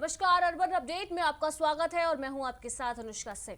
नमस्कार, urban update में आपका स्वागत है और मैं हूं आपके साथ अनुष्का सिंह।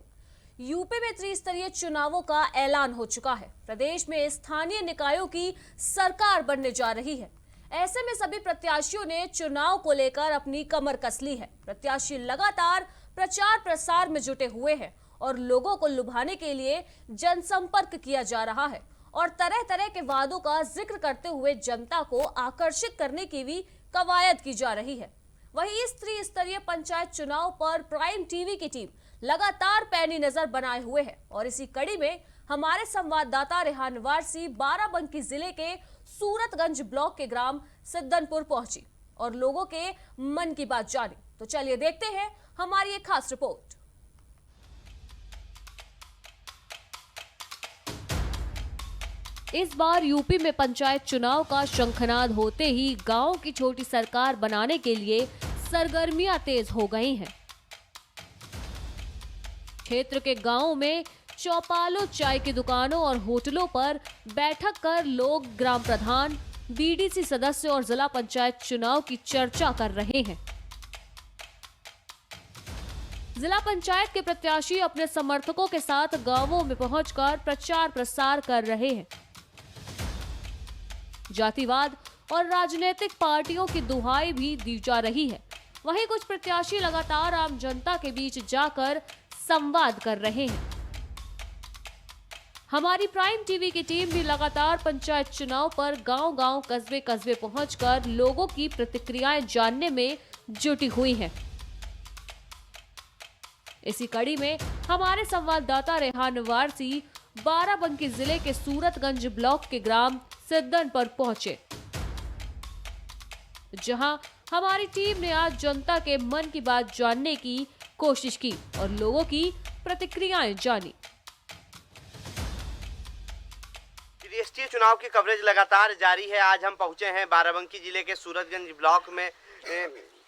यूपी में त्रिस्तरीय चुनावों का ऐलान हो चुका है। प्रदेश में स्थानीय निकायों की सरकार बनने जा रही है। ऐसे में सभी प्रत्याशियों ने चुनाव को लेकर अपनी कमर कस ली है। प्रत्याशी लगातार प्रचार प्रसार में जुटे हुए हैं और लोगों को लुभाने के लिए जनसंपर्क किया जा रहा है और तरह तरह के वादों का जिक्र करते हुए जनता को आकर्षित करने की भी कवायद की जा रही है। वहीं इस त्रिस्तरीय पंचायत चुनाव पर प्राइम टीवी की टीम लगातार पैनी नजर बनाए हुए है और इसी कड़ी में हमारे संवाददाता रेहान वारसी बाराबंकी जिले के सूरतगंज ब्लॉक के ग्राम सिद्दनपुर पहुंची और लोगों के मन की बात जानी। तो चलिए देखते हैं हमारी एक खास रिपोर्ट। इस बार यूपी में पंचायत चुनाव का शंखनाद होते ही गांव की छोटी सरकार बनाने के लिए सरगर्मियां तेज हो गई हैं। क्षेत्र के गांवों में चौपालों, चाय की दुकानों और होटलों पर बैठक कर लोग ग्राम प्रधान, बीडीसी सदस्य और जिला पंचायत चुनाव की चर्चा कर रहे हैं। जिला पंचायत के प्रत्याशी अपने समर्थकों के साथ गांवों में पहुंचकर प्रचार प्रसार कर रहे हैं। जातिवाद और राजनीतिक पार्टियों की दुहाई भी दी जा रही है। वहीं कुछ प्रत्याशी लगातार आम जनता के बीच जाकर संवाद कर रहे हैं। हमारी प्राइम टीवी की टीम भी लगातार पंचायत चुनाव पर गांव-गांव, कस्बे-कस्बे पहुंचकर लोगों की प्रतिक्रियाएं जानने में जुटी हुई है। इसी कड़ी में हमारे संवाददाता रेहान वारसी बाराबंकी जिले के सूरतगंज ब्लॉक के ग्राम सिद्दनपुर पहुंचे, जहां हमारी टीम ने आज जनता के मन की बात जानने की कोशिश की और लोगों की प्रतिक्रियाएं जानी। त्रिस्तरीय चुनाव की कवरेज लगातार जारी है। आज हम पहुंचे हैं बाराबंकी जिले के सूरतगंज ब्लॉक में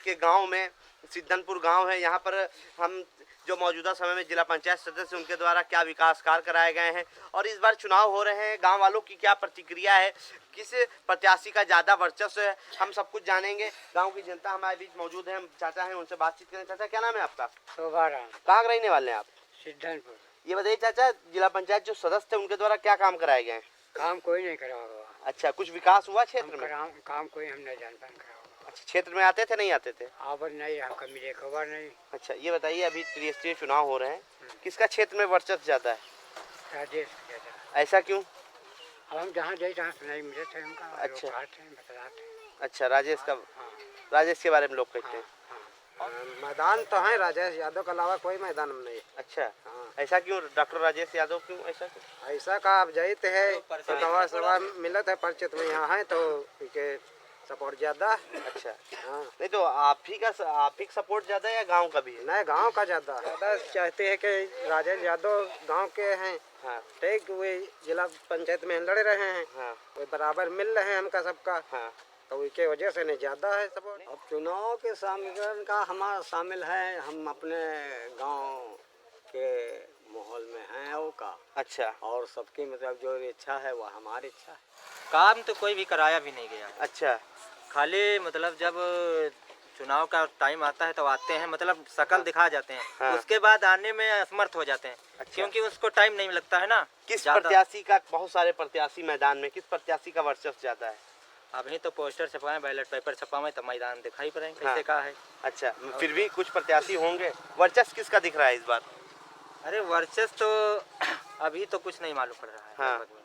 के गांव में सिद्दनपुर गांव है। यहां पर हम जो मौजूदा समय में जिला पंचायत सदस्य उनके द्वारा क्या विकास कार्य कराए गए हैं और इस बार चुनाव हो रहे हैं, गांव वालों की क्या प्रतिक्रिया है, किस प्रत्याशी का ज़्यादा वर्चस्व है, हम सब कुछ जानेंगे। गांव की जनता हमारे बीच मौजूद है, हम चाचा हैं, उनसे बातचीत करें। चाचा, क्या नाम है आपका? शोभाराम। कहाँ के रहने वाले हैं आप? सिद्दनपुर। ये बताइए चाचा, जिला पंचायत जो सदस्य थे उनके द्वारा क्या काम कराए गए हैं? काम कोई नहीं करा हुआ। अच्छा, कुछ विकास हुआ क्षेत्र में? काम कोई हम नहीं जानते करा हुआ। अच्छा, क्षेत्र में आते थे, नहीं आते थे? आवर नहीं, हमका मिले खबर नहीं। अच्छा, ये बताइए, अभी त्रिस्तरीय चुनाव हो रहे हैं, किसका क्षेत्र में वर्चस्व ज्यादा है? राजेश ज्यादा। ऐसा क्यों? अब हम जहाँ जाए तहाँ सुनाई मिले थे हमका। अच्छा। बताते। अच्छा, राजेश का, राजेश के बारे में लोग कहते हैं। मैदान तो है, राजेश यादव के अलावा कोई मैदान में नहीं। अच्छा, ऐसा क्यों? डॉक्टर राजेश यादव क्यों? ऐसा क्यों? ऐसा का आप जाते है तो दवा सवा मिलत है, परिचित में यहाँ है तो इनके सपोर्ट ज्यादा। अच्छा, हाँ। नहीं तो आप ही का सपोर्ट ज्यादा है या गांव का भी है? नहीं, गांव का ज्यादा चाहते हैं कि राजेश यादव गांव के हैं। हाँ। ठीक, वे जिला पंचायत में लड़ रहे हैं। हाँ। वे बराबर मिल रहे हैं हमका सबका। हाँ। तो उसके वजह से नहीं ज्यादा है सपोर्ट। अब चुनाव के समीकरण का हमारा शामिल है, हम अपने गांव के माहौल में हैं वो का। अच्छा, और सबकी मतलब जो इच्छा है वह हमारी इच्छा है। काम तो कोई भी कराया भी नहीं गया। अच्छा, खाली मतलब जब चुनाव का टाइम आता है तो आते हैं, मतलब शकल दिखा जाते हैं। हाँ। उसके बाद आने में असमर्थ हो जाते हैं। अच्छा। क्योंकि उसको टाइम नहीं लगता है ना। किस ज़्यादा। प्रत्याशी का, बहुत सारे प्रत्याशी मैदान में, किस प्रत्याशी का वर्चस्व ज्यादा है? अभी तो पोस्टर छपाए, बैलेट पेपर छपाए तो मैदान दिखाई पड़ेंगे हाँ। कैसे का है। अच्छा, फिर भी कुछ प्रत्याशी होंगे। वर्चस्व किसका दिख रहा है इस बार? अरे वर्चस्व तो अभी तो कुछ नहीं मालूम पड़ रहा है। हाँ। लगभग में।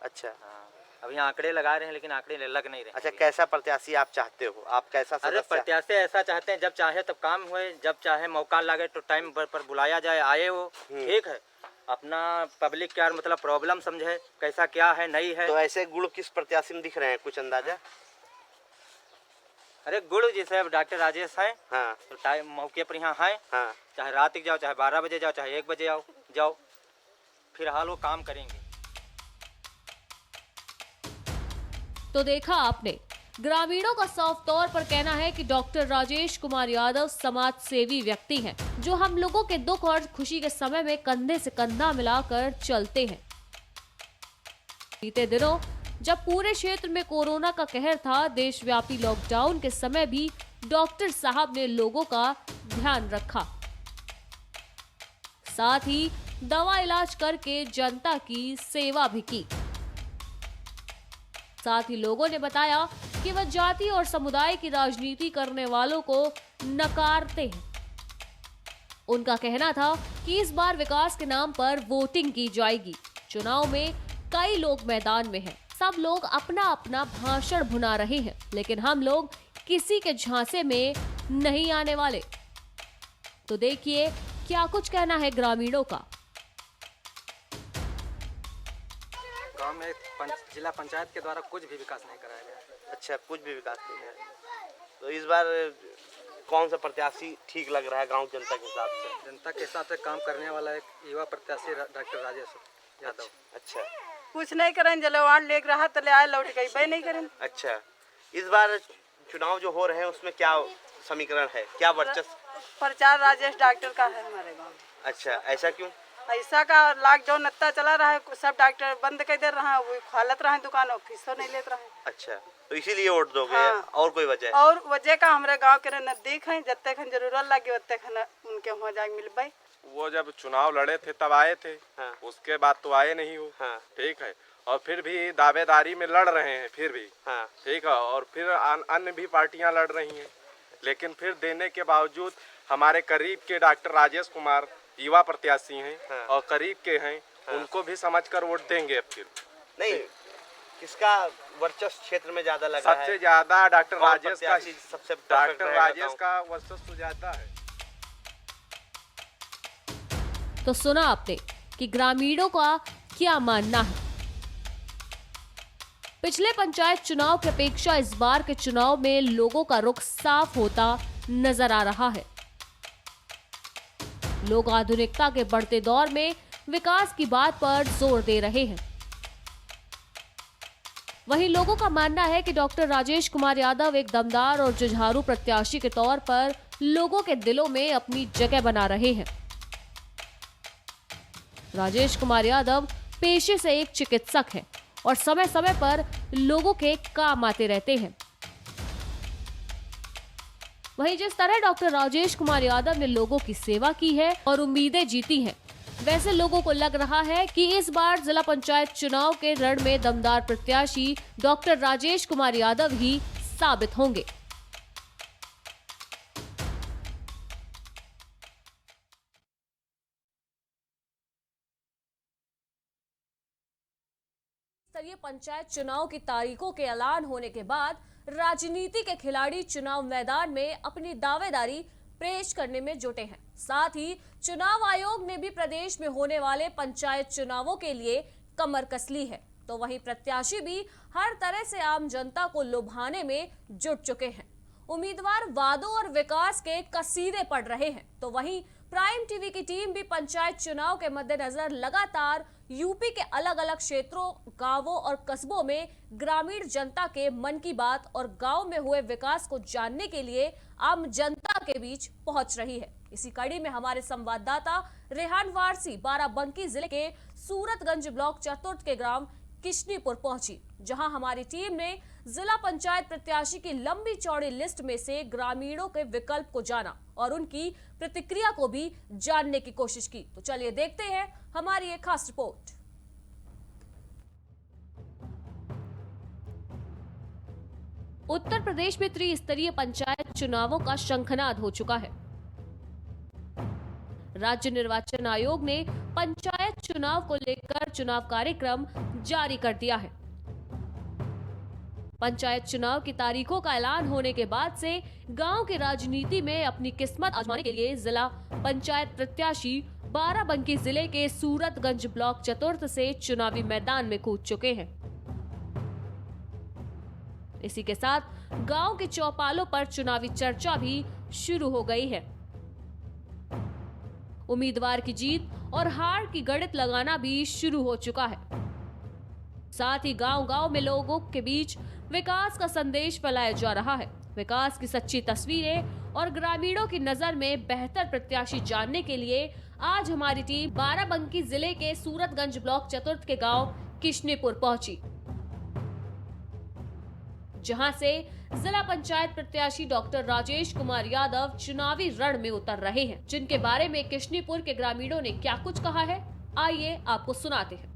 अच्छा। हाँ। अभी आंकड़े लगा रहे हैं लेकिन आंकड़े लग नहीं रहे। अच्छा, कैसा प्रत्याशी आप चाहते हो? आप कैसा अरे सदस्य? प्रत्याशी ऐसा चाहते हैं जब चाहे तब काम हुए, जब चाहे मौका लगे तो टाइम पर बुलाया जाए, आए वो। ठीक है, अपना पब्लिक क्या मतलब प्रॉब्लम समझे, कैसा क्या है नहीं है। तो ऐसे गुण किस प्रत्याशी में दिख रहे हैं, कुछ अंदाजा? अरे गुड़ जैसे अब डॉक्टर राजेश हैं। हाँ। तो टाइम मौके पर यहाँ हैं। हाँ। चाहे रात तक जाओ, चाहे 12 बजे जाओ, चाहे 1 बजे जाओ, फिलहाल वो काम करेंगे। तो देखा आपने, ग्रामीणों का साफ तौर पर कहना है कि डॉक्टर राजेश कुमार यादव समाज सेवी व्यक्ति हैं, जो हम लोगों के दुख और खुशी के समय में कंधे से कंधा मिलाकर चलते हैं। बीते दिनों जब पूरे क्षेत्र में कोरोना का कहर था, देशव्यापी लॉकडाउन के समय भी डॉक्टर साहब ने लोगों का ध्यान रखा, साथ ही दवा इलाज करके जनता की सेवा भी की। साथ ही लोगों ने बताया कि वह जाति और समुदाय की राजनीति करने वालों को नकारते हैं। उनका कहना था कि इस बार विकास के नाम पर वोटिंग की जाएगी। चुनाव में कई लोग मैदान में हैं, सब लोग अपना अपना भाषण भुना रहे हैं, लेकिन हम लोग किसी के झांसे में नहीं आने वाले। तो देखिए क्या कुछ कहना है ग्रामीणों का। गांव में जिला पंचायत के द्वारा कुछ भी विकास नहीं कराया गया। अच्छा, कुछ भी विकास नहीं है। तो इस बार कौन सा प्रत्याशी ठीक लग रहा है गांव जनता के हिसाब से? जनता के हिसाब से काम करने वाला एक युवा प्रत्याशी डॉक्टर राजेश यादव। अच्छा, कुछ नहीं करें, जले वार्ड लेकर रहा तो ले आए, लौट गई भाई नहीं करें। अच्छा, इस बार चुनाव जो हो रहे हैं उसमें क्या समीकरण है, क्या वर्चस्व? प्रचार राजेश डॉक्टर का है हमारे गाँव में। अच्छा, ऐसा क्यों? ऐसा का लॉकडाउन इतना चला रहा है, सब डॉक्टर बंद कर दे रहा है, वो खालत रहा है दुकानों, किसो नहीं लेते रहे। अच्छा, तो इसीलिए वोट दोगे? हाँ। और कोई वजह? और वजह का हमारे गांव के नजदीक है, जब तक जरूरत लगी उतने खन उनके हो जाए मिल पाए। वो जब चुनाव लड़े थे तब आए थे। हाँ। उसके बाद तो आए नहीं हो। हाँ। ठीक है, और फिर भी दावेदारी में लड़ रहे हैं फिर भी। हाँ। ठीक है, और फिर अन्य भी पार्टियां लड़ रही हैं, लेकिन फिर देने के बावजूद हमारे करीब के डॉक्टर राजेश कुमार युवा प्रत्याशी हैं। हाँ। और करीब के हैं। हाँ। उनको भी समझकर वोट देंगे अब फिर। नहीं, किसका वर्चस्व क्षेत्र में ज्यादा लगा है? सबसे ज्यादा डॉक्टर कौन राजेश का, प्रत्याशी सबसे perfect डॉक्टर रहेगा राजेश गाँव? का वर्चस्व ज्यादा है। तो सुना आपने कि ग्रामीणों का क्या मानना है। पिछले पंचायत चुनाव की अपेक्षा इस बार के चुनाव में लोगों का रुख साफ होता नजर आ रहा है। लोग आधुनिकता के बढ़ते दौर में विकास की बात पर जोर दे रहे हैं। वहीं लोगों का मानना है कि डॉक्टर राजेश कुमार यादव एक दमदार और जुझारू प्रत्याशी के तौर पर लोगों के दिलों में अपनी जगह बना रहे हैं। राजेश कुमार यादव पेशे से एक चिकित्सक हैं और समय समय पर लोगों के काम आते रहते हैं। वहीं जिस तरह डॉक्टर राजेश कुमार यादव ने लोगों की सेवा की है और उम्मीदें जीती हैं, वैसे लोगों को लग रहा है कि इस बार जिला पंचायत चुनाव के रण में दमदार प्रत्याशी डॉक्टर राजेश कुमार यादव ही साबित होंगे। स्तरीय पंचायत चुनाव की तारीखों के ऐलान होने के बाद राजनीति के खिलाड़ी चुनाव मैदान में अपनी दावेदारी पेश करने में जुटे हैं। साथ ही चुनाव आयोग ने भी प्रदेश में होने वाले पंचायत चुनावों के लिए कमर कस ली है। तो वहीं प्रत्याशी भी हर तरह से आम जनता को लुभाने में जुट चुके हैं। उम्मीदवार वादों और विकास के कसीदे पढ़ रहे हैं। तो वहीं प्राइम टीवी की टीम भी पंचायत चुनाव के मद्देनजर लगातार यूपी के अलग अलग क्षेत्रों, गांवों और कस्बों में ग्रामीण जनता के मन की बात और गांव में हुए विकास को जानने के लिए आम जनता के बीच पहुंच रही है। इसी कड़ी में हमारे संवाददाता रेहान वारसी बाराबंकी जिले के सूरतगंज ब्लॉक चतुर्थ के ग्राम किशनीपुर पहुंची, जहां हमारी टीम ने जिला पंचायत प्रत्याशी की लंबी चौड़ी लिस्ट में से ग्रामीणों के विकल्प को जाना और उनकी प्रतिक्रिया को भी जानने की कोशिश की। तो चलिए देखते हैं हमारी एक खास रिपोर्ट। उत्तर प्रदेश में त्रिस्तरीय पंचायत चुनावों का शंखनाद हो चुका है। राज्य निर्वाचन आयोग ने पंचायत चुनाव को लेकर चुनाव कार्यक्रम जारी कर दिया है। पंचायत चुनाव की तारीखों का ऐलान होने के बाद से गांव की राजनीति में अपनी किस्मत आजमाने के लिए जिला पंचायत प्रत्याशी बाराबंकी जिले के सूरतगंज ब्लॉक चतुर्थ से चुनावी मैदान में कूद चुके हैं। इसी के साथ गांव के चौपालों पर चुनावी चर्चा भी शुरू हो गई है। उम्मीदवार की जीत और हार की गणित लगाना भी शुरू हो चुका है। साथ ही गांव-गांव में लोगों के बीच विकास का संदेश फैलाया जा रहा है। विकास की सच्ची तस्वीरें और ग्रामीणों की नजर में बेहतर प्रत्याशी जानने के लिए आज हमारी टीम बाराबंकी जिले के सूरतगंज ब्लॉक चतुर्थ के गांव किशनीपुर पहुंची, जहां से जिला पंचायत प्रत्याशी डॉक्टर राजेश कुमार यादव चुनावी रण में उतर रहे हैं, जिनके बारे में किशनीपुर के ग्रामीणों ने क्या कुछ कहा है, आइए आपको सुनाते हैं।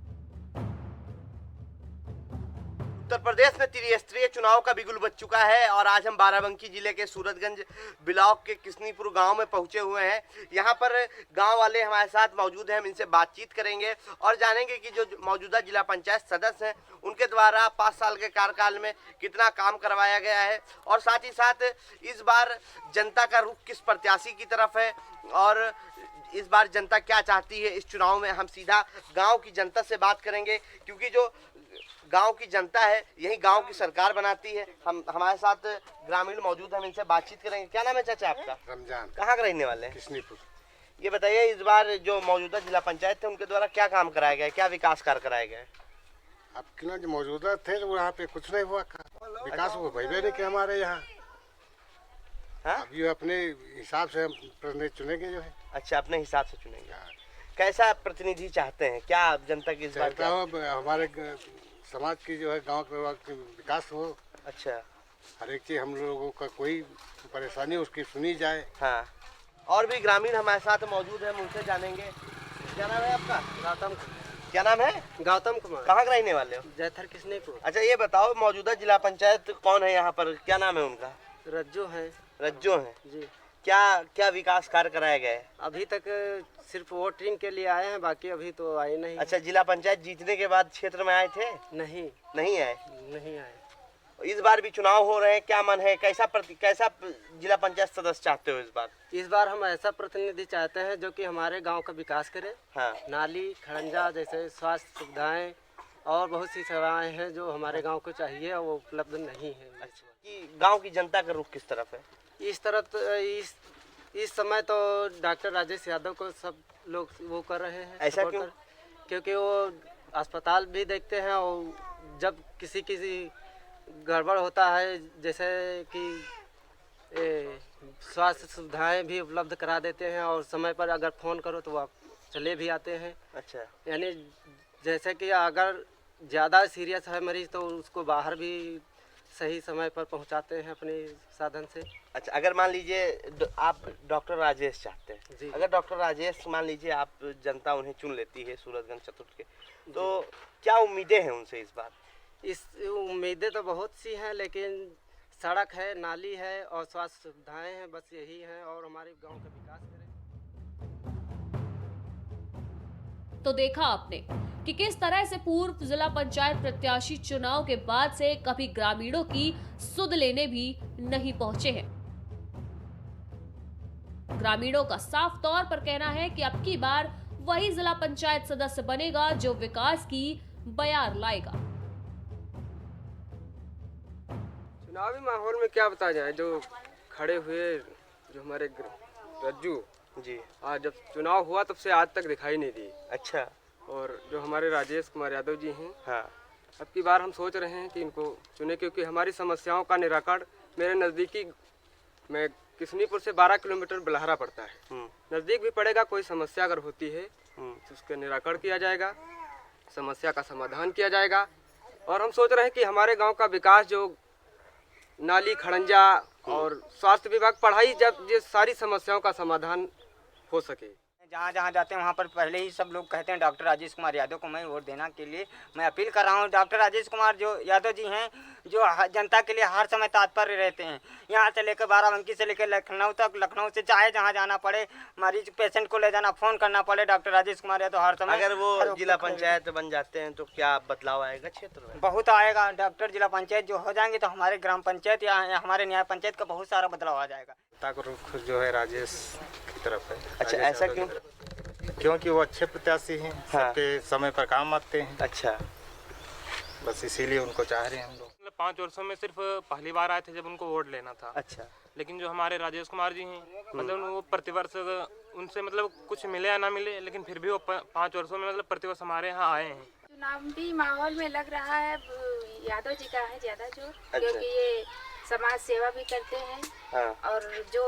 उत्तर प्रदेश में त्रिस्तरीय चुनाव का बिगुल बज चुका है और आज हम बाराबंकी जिले के सूरतगंज ब्लॉक के किशनीपुर गांव में पहुंचे हुए हैं। यहां पर गांव वाले हमारे साथ मौजूद हैं, हम इनसे बातचीत करेंगे और जानेंगे कि जो मौजूदा जिला पंचायत सदस्य हैं उनके द्वारा 5 साल के कार्यकाल में कितना काम करवाया गया है और साथ ही साथ इस बार जनता का रुख किस प्रत्याशी की तरफ है और इस बार जनता क्या चाहती है। इस चुनाव में हम सीधा गाँव की जनता से बात करेंगे, क्योंकि जो गांव की जनता है यही गांव की सरकार बनाती है। हम हमारे साथ ग्रामीण मौजूद हैं, हम इनसे बातचीत करेंगे। क्या नाम है चाचा आपका? रमजान। कहाँ के रहने वाले हैं? किशनीपुर। ये बताइए, इस बार जो मौजूदा जिला पंचायत थे उनके द्वारा क्या काम कराया गया है, क्या विकास कार्य कराए गए? अब क्यों जो मौजूदा थे तो यहाँ पे कुछ नहीं हुआ, विकास हुआ भाई नहीं कि हमारे यहाँ। हाँ? अब ये अपने हिसाब से हम प्रतिनिधि चुनेंगे जो है। अच्छा, अपने हिसाब से चुनेंगे। कैसा प्रतिनिधि चाहते हैं, क्या जनता की इस बार चाहता हूँ हमारे समाज की जो है, गांव के विकास हो। अच्छा, हर एक चीज हम लोगों का कोई परेशानी उसकी सुनी जाए। हाँ, और भी ग्रामीण हमारे साथ मौजूद हैं, हम उनसे जानेंगे। क्या नाम है आपका? गौतम। क्या नाम है? गौतम कुमार। कहाँ के रहने वाले हो? जयथर किशनीपुर। अच्छा, ये बताओ मौजूदा जिला पंचायत कौन है यहाँ पर, क्या नाम है उनका? रज्जू है रज्जो है जी। क्या क्या विकास कार्य कराए गए? अभी तक सिर्फ वोटिंग के लिए आए हैं, बाकी अभी तो आए नहीं। अच्छा, जिला पंचायत जीतने के बाद क्षेत्र में आए थे? नहीं नहीं आए। नहीं आए। इस बार भी चुनाव हो रहे हैं, क्या मन है, कैसा जिला पंचायत सदस्य चाहते हो इस बार? इस बार हम ऐसा प्रतिनिधि चाहते हैं जो कि हमारे गांव का विकास करे। हाँ, नाली खड़ंजा जैसे स्वास्थ्य सुविधाएं और बहुत सी सेवाएं हैं जो हमारे गांव को चाहिए और वो उपलब्ध नहीं है। अच्छा, कि गांव की जनता का रुख किस तरफ है? इस तरफ तो इस समय तो डॉक्टर राजेश यादव को सब लोग वो कर रहे हैं। ऐसा support क्यों? क्योंकि वो अस्पताल भी देखते हैं और जब किसी गड़बड़ होता है जैसे कि स्वास्थ्य सुविधाएं भी उपलब्ध करा देते हैं और समय पर अगर फ़ोन करो तो वो आप चले भी आते हैं। अच्छा, यानी जैसे कि अगर ज़्यादा सीरियस है मरीज़ तो उसको बाहर भी सही समय पर पहुंचाते हैं अपने साधन से। अच्छा, अगर मान लीजिए आप डॉक्टर राजेश चाहते हैं जी। अगर डॉक्टर राजेश मान लीजिए आप जनता उन्हें चुन लेती है सूरतगंज चतुर्थ के, तो क्या उम्मीदें हैं उनसे इस बार? इस उम्मीदें तो बहुत सी हैं, लेकिन सड़क है, नाली है और स्वास्थ्य सुविधाएं हैं, बस यही हैं और हमारे गांव का विकास करें। तो देखा आपने कि किस तरह से पूर्व जिला पंचायत प्रत्याशी चुनाव के बाद से कभी ग्रामीणों की सुध लेने भी नहीं पहुंचे हैं। ग्रामीणों का साफ तौर पर कहना है कि अब की बार वही जिला पंचायत सदस्य बनेगा जो विकास की बयार लाएगा। चुनावी माहौल में क्या बताया जाए, जो खड़े हुए जो हमारे रज्जू जी, आज जब चुनाव हुआ तब से आज तक दिखाई नहीं दी। अच्छा, और जो हमारे राजेश कुमार यादव जी हैं, हाँ, अब की बार हम सोच रहे हैं कि इनको चुने, क्योंकि हमारी समस्याओं का निराकरण मेरे नज़दीकी में किशनीपुर से 12 किलोमीटर बलहारा पड़ता है। नज़दीक भी पड़ेगा, कोई समस्या अगर होती है तो उसका निराकरण किया जाएगा, समस्या का समाधान किया जाएगा। और हम सोच रहे हैं कि हमारे गाँव का विकास, जो नाली खड़ंजा और स्वास्थ्य विभाग, पढ़ाई, जब ये सारी समस्याओं का समाधान हो सके। जहाँ जहाँ जाते हैं वहाँ पर पहले ही सब लोग कहते हैं डॉक्टर राजेश कुमार यादव को मैं वोट देना के लिए मैं अपील कर रहा हूँ। डॉक्टर राजेश कुमार जो यादव जी हैं, जो जनता के लिए हर समय तत्पर रहते हैं। यहाँ से लेकर बाराबंकी से लेकर लखनऊ तक, लखनऊ से चाहे जहाँ जाना पड़े, मरीज पेशेंट को ले जाना, फ़ोन करना पड़े, डॉक्टर राजेश कुमार यादव हर समय। अगर वो जिला पंचायत बन जाते हैं तो क्या बदलाव आएगा क्षेत्र में? बहुत आएगा। डॉक्टर जिला पंचायत जो हो जाएंगे तो हमारे ग्राम पंचायत या हमारे न्याय पंचायत का बहुत सारा बदलाव आ जाएगा। रुख जो है राजेश की तरफ है। अच्छा, ऐसा क्यों? क्योंकि वो अच्छे प्रत्याशी हैं, हाँ। सबके समय पर काम आते हैं। अच्छा, बस इसीलिए उनको चाह रहे हैं हम लोग। 5 वर्षों में सिर्फ पहली बार आए थे जब उनको वोट लेना था। अच्छा, लेकिन जो हमारे राजेश कुमार जी हैं, मतलब वो प्रतिवर्ष उनसे मतलब कुछ मिले या ना मिले, लेकिन फिर भी वो 5 वर्षों में मतलब प्रतिवर्ष हमारे यहाँ आए हैं। चुनावी माहौल में लग रहा है यादव जी का है ज्यादा जोर। अच्छा। क्योंकि ये समाज सेवा भी करते हैं। हाँ। और जो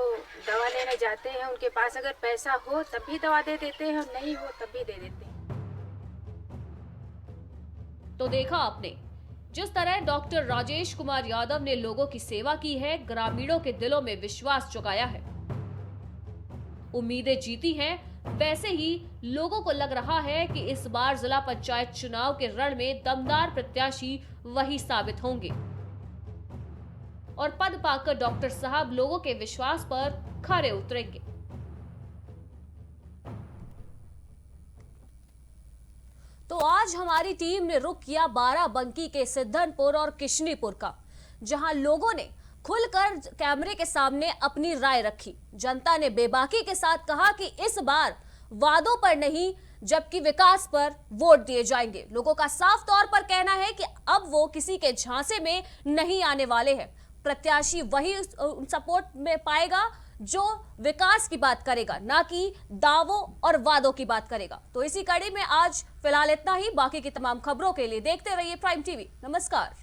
दवा लेने जाते हैं उनके पास अगर पैसा हो तब भी दवा दे देते हैं और नहीं हो तब भी दे देते हैं। तो देखा आपने जिस तरह डॉक्टर राजेश कुमार यादव ने लोगों की सेवा की है, ग्रामीणों के दिलों में विश्वास जगाया है, उम्मीदें जीती हैं, वैसे ही लोगों को लग रहा है कि इस बार जिला पंचायत चुनाव के रण में दमदार प्रत्याशी वही साबित होंगे और पद पाकर डॉक्टर साहब लोगों के विश्वास पर खरे उतरेंगे। तो आज हमारी टीम ने रुख किया बाराबंकी के सिद्धनपुर और किशनीपुर का, जहां लोगों ने खुलकर कैमरे के सामने अपनी राय रखी। जनता ने बेबाकी के साथ कहा कि इस बार वादों पर नहीं जबकि विकास पर वोट दिए जाएंगे। लोगों का साफ तौर पर कहना है कि अब वो किसी के झांसे में नहीं आने वाले हैं। प्रत्याशी वही सपोर्ट में पाएगा जो विकास की बात करेगा, ना कि दावों और वादों की बात करेगा। तो इसी कड़ी में आज फिलहाल इतना ही। बाकी की तमाम खबरों के लिए देखते रहिए प्राइम टीवी। नमस्कार।